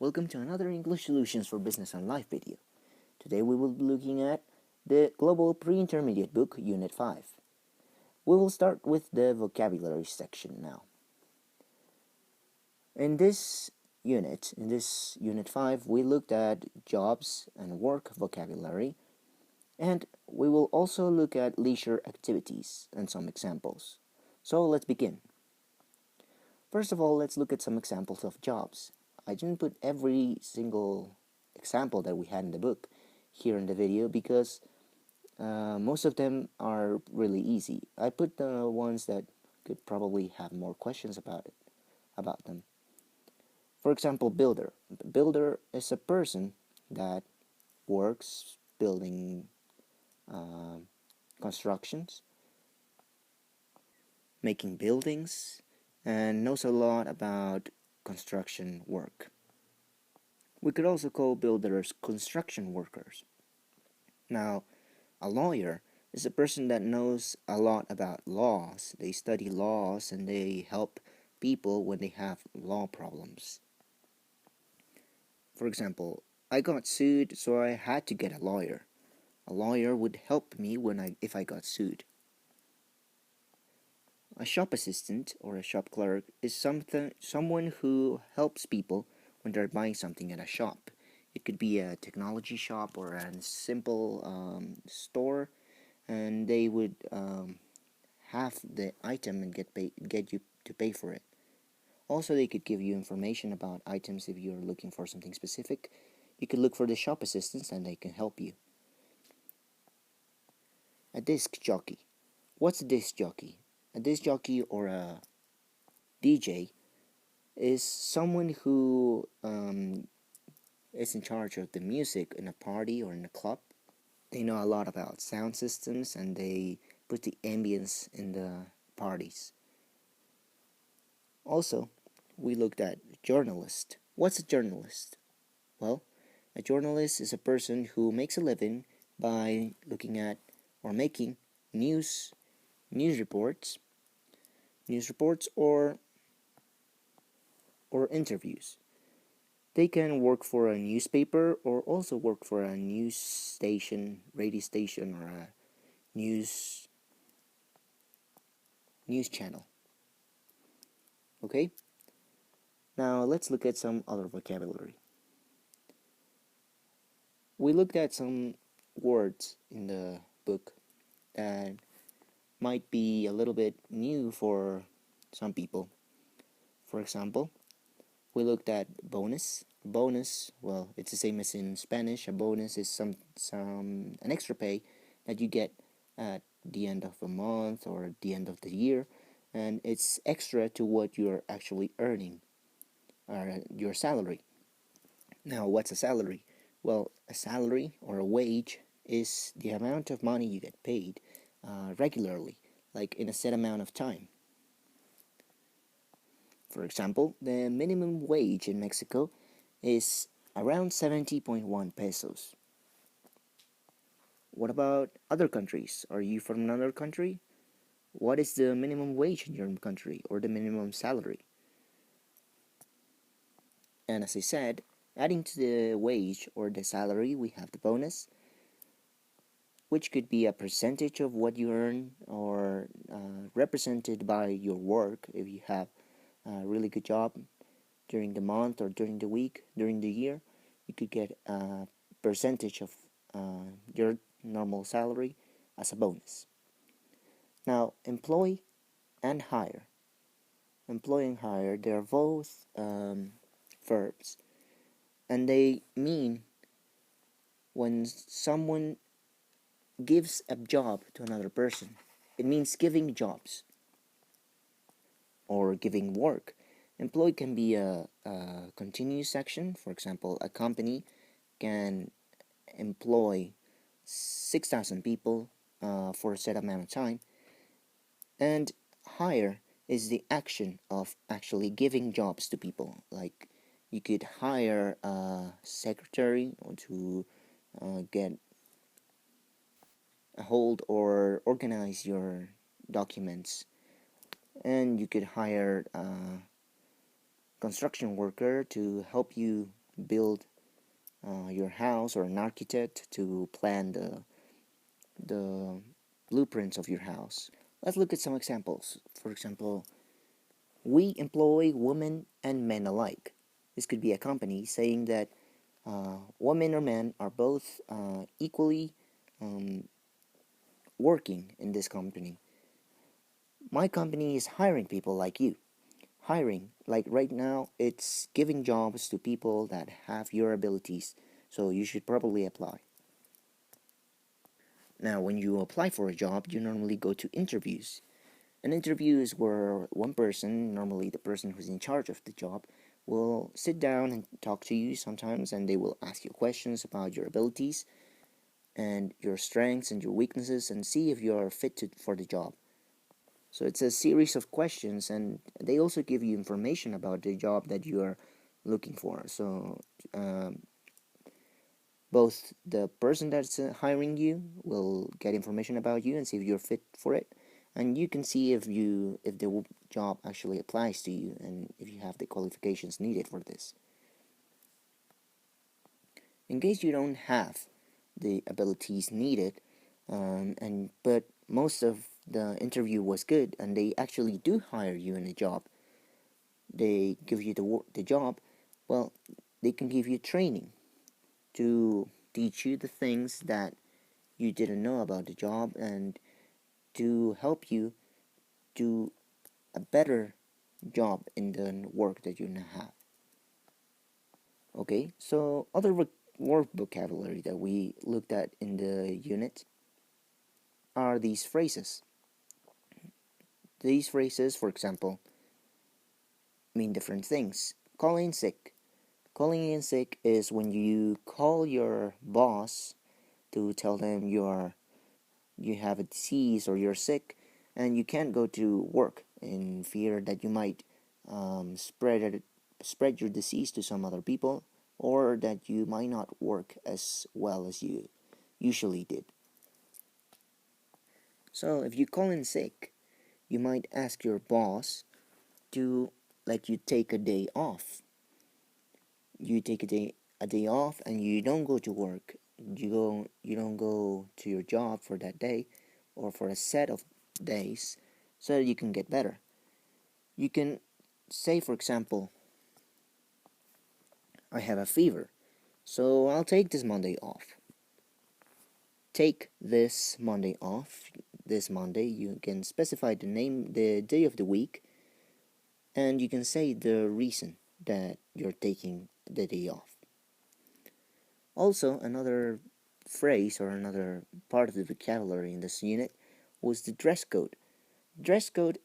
Welcome to another English Solutions for Business and Life video. Today we will be looking at the Global Pre-Intermediate book, Unit 5. We will start with the vocabulary section now. In this Unit 5, we looked at jobs and work vocabulary, and we will also look at leisure activities and some examples. So let's begin. First of all, let's look at some examples of jobs. I didn't put every single example that we had in the book here in the video because most of them are really easy. I put the ones that could probably have more questions about them. For example, builder. Builder is a person that works building constructions, making buildings, and knows a lot about construction work. We could also call builders construction workers. Now, a lawyer is a person that knows a lot about laws. They study laws and they help people when they have law problems. For example, I got sued, so I had to get a lawyer. A lawyer would help me if I got sued. A shop assistant or a shop clerk is someone who helps people when they're buying something at a shop. It could be a technology shop or a simple store, and they would have the item and get you to pay for it. Also, they could give you information about items if you're looking for something specific. You could look for the shop assistants and they can help you. A disc jockey. What's a disc jockey? A disc jockey or a DJ is someone who is in charge of the music in a party or in a club. They know a lot about sound systems and they put the ambience in the parties. Also, we looked at journalist. What's a journalist? Well, a journalist is a person who makes a living by looking at or making news reports or interviews. They can work for a newspaper or also work for a news station, radio station, or a news channel. Okay? Now let's look at some other vocabulary. We looked at some words in the book that might be a little bit new for some people. For example, we looked at bonus. Bonus, well, it's the same as in Spanish. A bonus is an extra pay that you get at the end of a month or at the end of the year, and it's extra to what you're actually earning, or your salary. Now, what's a salary? Well, a salary or a wage is the amount of money you get paid regularly, like in a set amount of time. For example, the minimum wage in Mexico is around 70.1 pesos. What about other countries? Are you from another country? What is the minimum wage in your country or the minimum salary? And as I said, adding to the wage or the salary, we have the bonus, which could be a percentage of what you earn or represented by your work. If you have a really good job during the month or during the week, during the year, you could get a percentage of your normal salary as a bonus. Now, employ and hire. Employ and hire, they're both verbs, and they mean when someone gives a job to another person. It means giving jobs or giving work. Employ can be a continuous action. For example, a company can employ 6,000 people for a set amount of time. And hire is the action of actually giving jobs to people. Like you could hire a secretary to get a hold or organize your documents, and you could hire a construction worker to help you build your house, or an architect to plan the blueprints of your house. Let's look at some examples. For example, we employ women and men alike. This could be a company saying that women or men are both equally um, working in this company. My company is hiring people like you. Hiring, like right now, it's giving jobs to people that have your abilities, so you should probably apply. Now, when you apply for a job, you normally go to interviews. An interview is where one person, normally the person who's in charge of the job, will sit down and talk to you sometimes, and they will ask you questions about your abilities and your strengths and your weaknesses, and see if you are for the job. So it's a series of questions, and they also give you information about the job that you are looking for. So um, both the person that's hiring you will get information about you and see if you're fit for it, and you can see if the job actually applies to you and if you have the qualifications needed for this. In case you don't have the abilities needed, and but most of the interview was good and they actually do hire you in a job, they give you the job, well, they can give you training to teach you the things that you didn't know about the job and to help you do a better job in the work that you now have. Okay, so other word vocabulary that we looked at in the unit are these phrases. These phrases, for example, mean different things. Calling in sick. Calling in sick is when you call your boss to tell them you have a disease or you're sick and you can't go to work in fear that you might spread your disease to some other people, or that you might not work as well as you usually did. So if you call in sick, you might ask your boss to let you take a day off. You take a day off and you don't go to work. You don't go to your job for that day or for a set of days so that you can get better. You can say, for example, I have a fever, so I'll take this Monday off. Take this Monday off. This Monday, you can specify the day of the week, and you can say the reason that you're taking the day off. Also, another phrase or another part of the vocabulary in this unit was the dress code. Dress code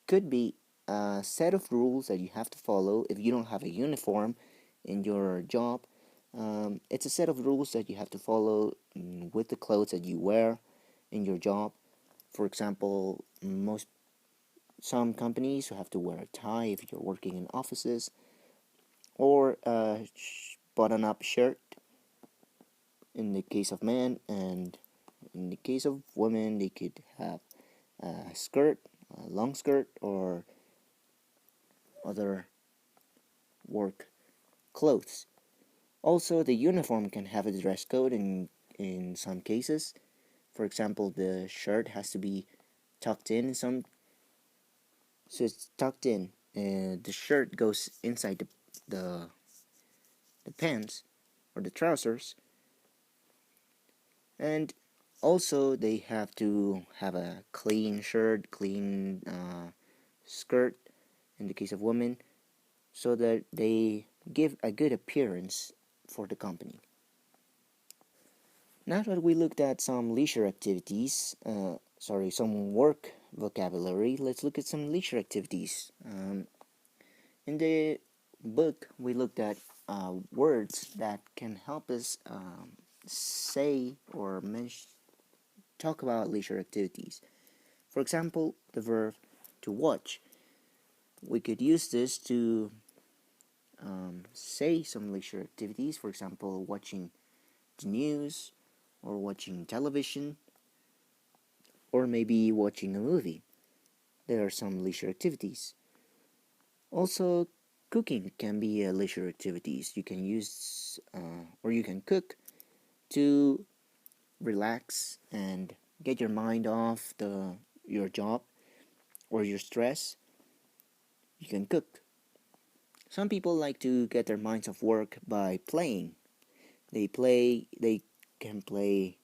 could be a set of rules that you have to follow if you don't have a uniform in your job. It's a set of rules that you have to follow with the clothes that you wear in your job. For example, some companies you have to wear a tie if you're working in offices, or a button-up shirt in the case of men, and in the case of women, they could have a skirt, a long skirt, or other work clothes. Also, the uniform can have a dress code in some cases. For example, the shirt has to be tucked in some, so it's tucked in, and the shirt goes inside the, the pants or the trousers, and also they have to have a clean shirt, clean skirt in the case of women, so that they give a good appearance for the company. Now that we looked at some leisure activities, some work vocabulary, let's look at some leisure activities. In the book, we looked at words that can help us say or talk about leisure activities. For example, the verb to watch. We could use this to say some leisure activities, for example, watching the news or watching television or maybe watching a movie. There are some leisure activities. Also, Cooking can be a leisure activities. You can use or you can cook to relax and get your mind off your job or your stress. You can cook. Some people like to get their minds off work by playing. They can play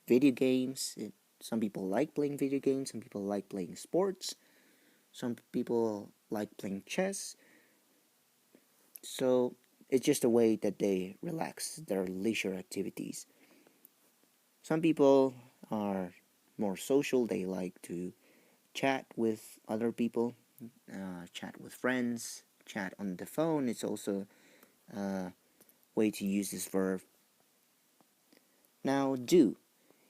video games. Some people like playing video games, some people like playing sports, some people like playing chess. So it's just a way that they relax, their leisure activities. Some people are more social, they like to chat with other people, chat with friends, chat on the phone. It's also a way to use this verb. Now, do.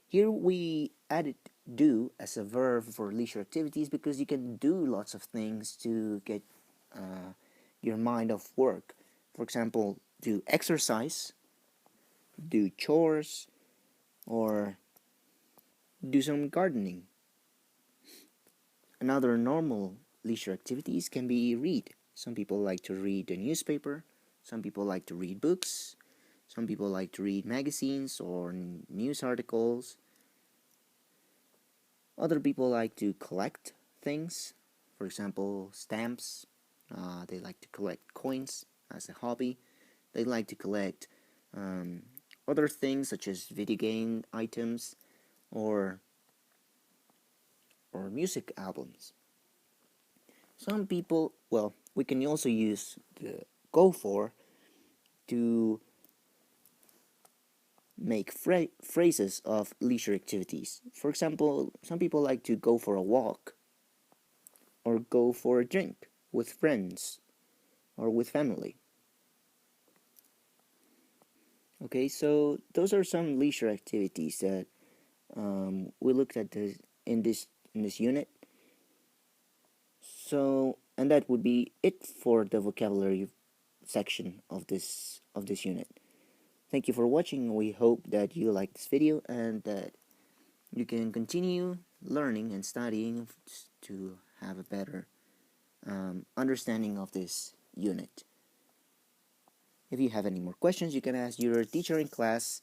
Here we added do as a verb for leisure activities because you can do lots of things to get your mind off work. For example, do exercise, do chores, or do some gardening. Another normal leisure activities can be read. Some people like to read the newspaper, some people like to read books, some people like to read magazines or news articles. Other people like to collect things, for example, stamps. They like to collect coins as a hobby. They like to collect um, other things such as video game items or music albums. Some people, well, we can also use the go for to make phrases of leisure activities. For example, some people like to go for a walk or go for a drink with friends or with family. Okay, so those are some leisure activities that we looked at in this unit. So, and that would be it for the vocabulary section of this unit. Thank you for watching. We hope that you like this video and that you can continue learning and studying to have a better understanding of this unit. If you have any more questions, you can ask your teacher in class.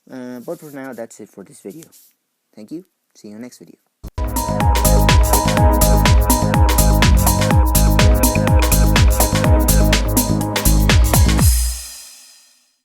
But for now, that's it for this video. Thank you. See you next video.